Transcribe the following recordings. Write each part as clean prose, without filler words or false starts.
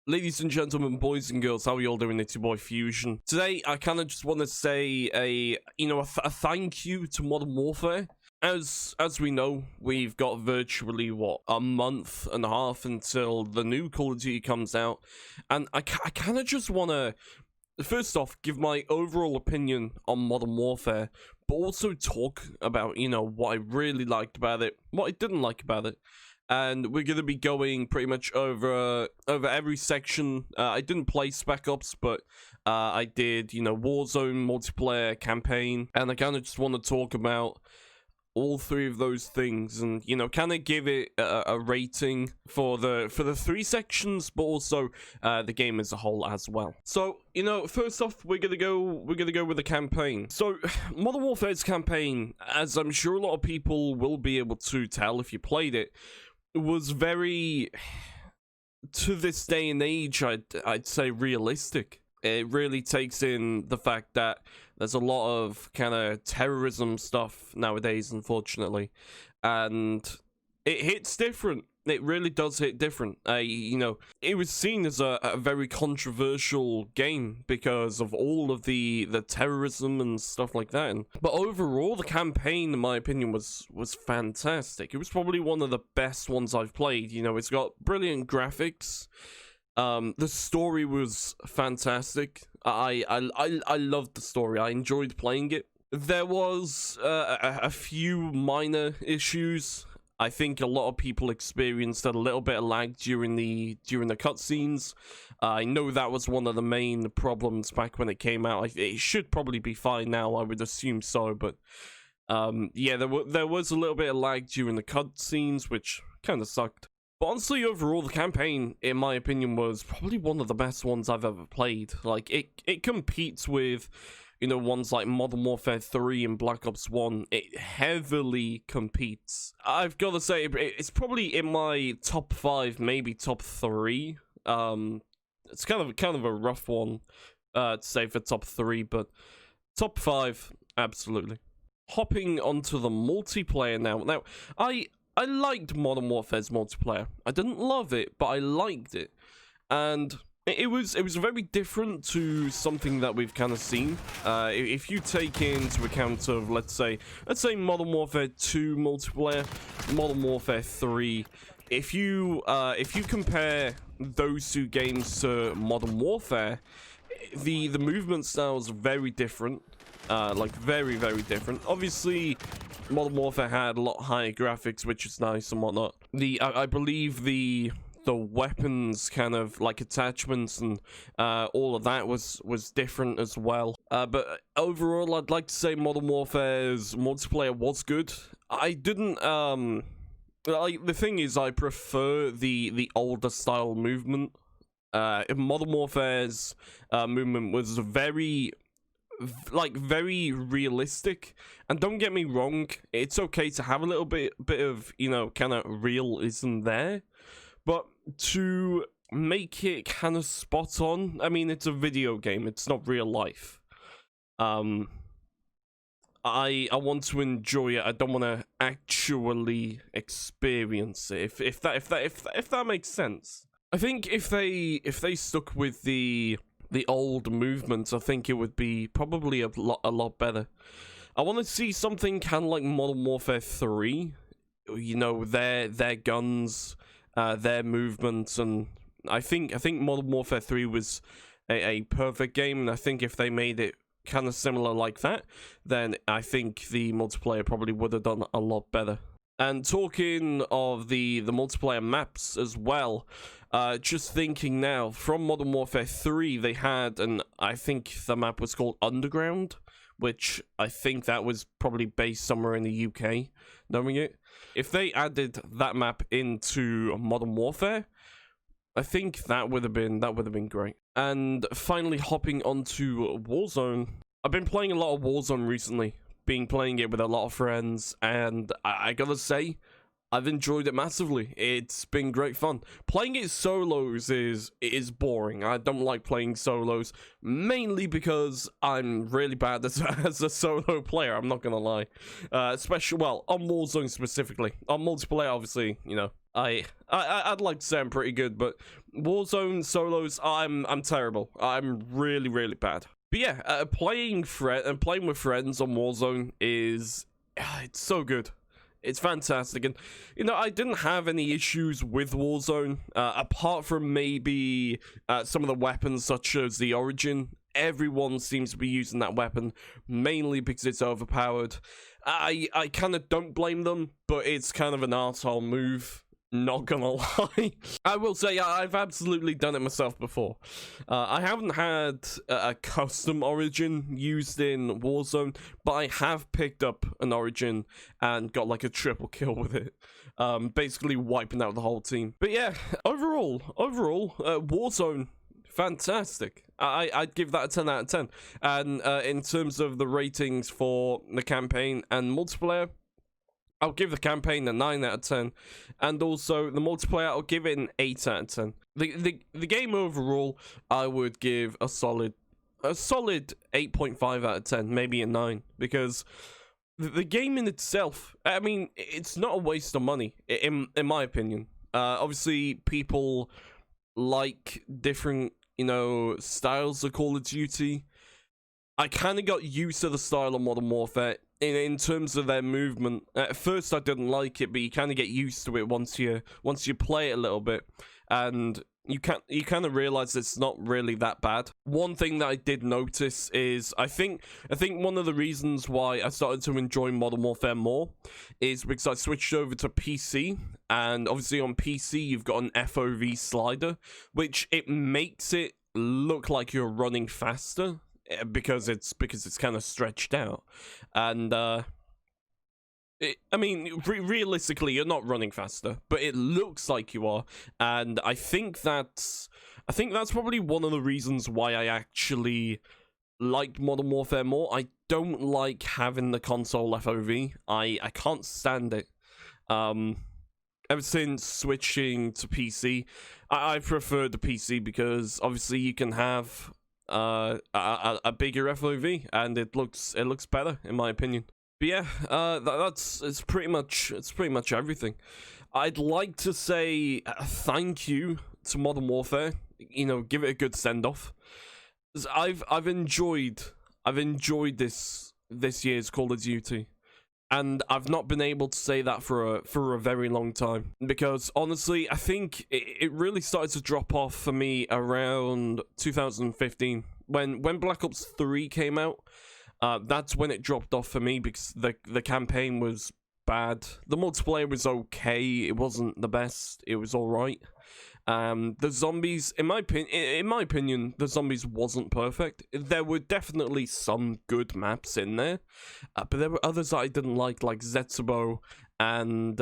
Ladies and gentlemen, boys and girls, how are you all doing? It's your boy Fusion. Today, I kind of just want to say a thank you to Modern Warfare. As we know, we've got virtually, a month and a half until the new Call of Duty comes out. And I kind of just want to, first off, give my overall opinion on Modern Warfare, but also talk about, what I really liked about it, what I didn't like about it. And we're going to be going pretty much over every section. I didn't play Spec Ops, but I did, Warzone, multiplayer, campaign. And I kind of just want to talk about all three of those things and, kind of give it a rating for the three sections, but also the game as a whole as well. So, first off, we're gonna go with the campaign. So, Modern Warfare's campaign, as I'm sure a lot of people will be able to tell if you played it, was very, to this day and age, I'd say realistic. It really takes in the fact that there's a lot of kind of terrorism stuff nowadays, unfortunately, and it hits different. It really does hit different. It was seen as a very controversial game because of all of the terrorism and stuff like that. But overall, the campaign, in my opinion, was fantastic. It was probably one of the best ones I've played. It's got brilliant graphics. The story was fantastic. I loved the story. I enjoyed playing it. There was a few minor issues. I think a lot of people experienced a little bit of lag during the cutscenes. I know that was one of the main problems back when it came out. It should probably be fine now, I would assume so, but yeah, there was a little bit of lag during the cutscenes, which kind of sucked. But honestly, overall, the campaign, in my opinion, was probably one of the best ones I've ever played. Like, it competes with, ones like Modern Warfare 3 and Black Ops 1. It heavily competes. I've got to say, it's probably in my top 5, maybe top 3. It's kind of a rough one to say for top 3, but top 5, absolutely. Hopping onto the multiplayer now. Now, I liked Modern Warfare's multiplayer. I didn't love it, but I liked it. And it was very different to something that we've kind of seen. If you take into account of, let's say Modern Warfare 2 multiplayer, Modern Warfare 3, if you compare those two games to Modern Warfare, the movement style is very different. Like very, very different. Obviously, Modern Warfare had a lot higher graphics, which is nice and whatnot. I believe the weapons kind of like attachments and all of that was different as well. But overall, I'd like to say Modern Warfare's multiplayer was good. I didn't like, the thing is, I prefer the older style movement. Modern Warfare's movement was very realistic, and don't get me wrong, it's okay to have a little bit of kind of realism there, but to make it kind of spot on, I mean, it's a video game, it's not real life. I want to enjoy it. I don't want to actually experience it, if that makes sense. I think if they stuck with the old movements, I think it would be probably a lot better. I want to see something kind of like Modern Warfare 3, their guns, their movements, and I think Modern Warfare 3 was a perfect game, and I think if they made it kind of similar like that, then I think the multiplayer probably would have done a lot better. And talking of the multiplayer maps as well, just thinking now, from Modern Warfare 3, they had, and I think the map was called Underground, which I think that was probably based somewhere in the UK, knowing it. If they added that map into Modern Warfare, I think that would have been great. And finally, hopping onto Warzone, I've been playing a lot of Warzone recently. Been playing it with a lot of friends, and I gotta say, I've enjoyed it massively. It's been great fun. Playing it solos is boring. I don't like playing solos, mainly because I'm really bad as a solo player, I'm not gonna lie. Especially, well, on Warzone specifically. On multiplayer, obviously, I'd like to say I'm pretty good, but Warzone solos, I'm terrible. I'm really, really bad. But yeah, playing with friends on Warzone is it's so good. It's fantastic, and you know I didn't have any issues with Warzone apart from maybe some of the weapons, such as the Origin. Everyone seems to be using that weapon mainly because it's overpowered. I kind of don't blame them, but it's kind of an arsehole move. Not gonna lie. I will say I've absolutely done it myself before. I haven't had a custom Origin used in Warzone, but I have picked up an Origin and got like a triple kill with it. Basically wiping out the whole team. But yeah, overall, Warzone, fantastic. I'd give that a 10 out of 10. And in terms of the ratings for the campaign and multiplayer, I'll give the campaign a 9 out of 10, and also the multiplayer, I'll give it an 8 out of 10. The game overall, I would give a solid 8.5 out of 10, maybe a 9, because the game in itself, I mean, it's not a waste of money, in my opinion. Obviously, people like different, you know, styles of Call of Duty. I kind of got used to the style of Modern Warfare in terms of their movement. At first, I didn't like it, but you kind of get used to it once you play it a little bit, and you kind of realize it's not really that bad. One thing that I did notice is I think one of the reasons why I started to enjoy Modern Warfare more is because I switched over to PC, and obviously on PC you've got an FOV slider, which it makes it look like you're running faster. Because it's kind of stretched out, and I mean, realistically, you're not running faster, but it looks like you are, and I think that's probably one of the reasons why I actually liked Modern Warfare more. I don't like having the console FOV. I can't stand it. Ever since switching to PC, I prefer the PC because obviously you can have a bigger FOV, and it looks better in my opinion. But yeah, it's pretty much everything. I'd like to say thank you to Modern Warfare. You know, give it a good send off. I've enjoyed this year's Call of Duty. And I've not been able to say that for a very long time, because honestly, I think it really started to drop off for me around 2015 when Black Ops 3 came out. That's when it dropped off for me because the campaign was bad. The multiplayer was okay. It wasn't the best. It was all right. The zombies, in my opinion, the zombies wasn't perfect. There were definitely some good maps in there, but there were others that I didn't like Zetsubo, and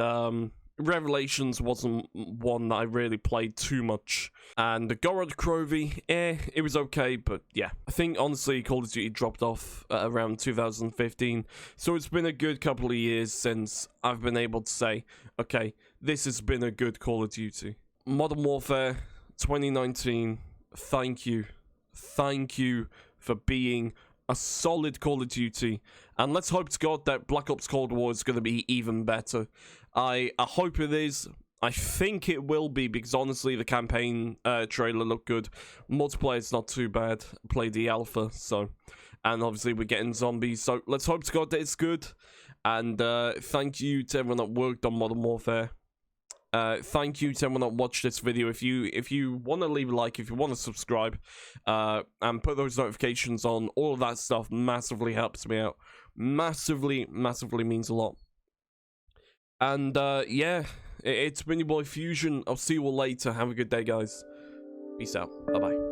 Revelations wasn't one that I really played too much. And the Gorod Krovi, it was okay, but yeah. I think, honestly, Call of Duty dropped off around 2015, so it's been a good couple of years since I've been able to say, okay, this has been a good Call of Duty. Modern Warfare 2019, thank you for being a solid Call of Duty, and let's hope to God that Black Ops Cold War is going to be even better. I hope it is. I think it will be, because honestly the campaign trailer looked good. Multiplayer is not too bad. Played the alpha, so, and obviously we're getting zombies, so let's hope to God that it's good. And thank you to everyone that worked on Modern Warfare. Thank you to everyone that watched this video. If you want to leave a like, if you want to subscribe, and put those notifications on, all of that stuff massively helps me out. Massively means a lot. And yeah, it's been your boy Fusion. I'll see you all later. Have a good day, guys. Peace out. Bye bye.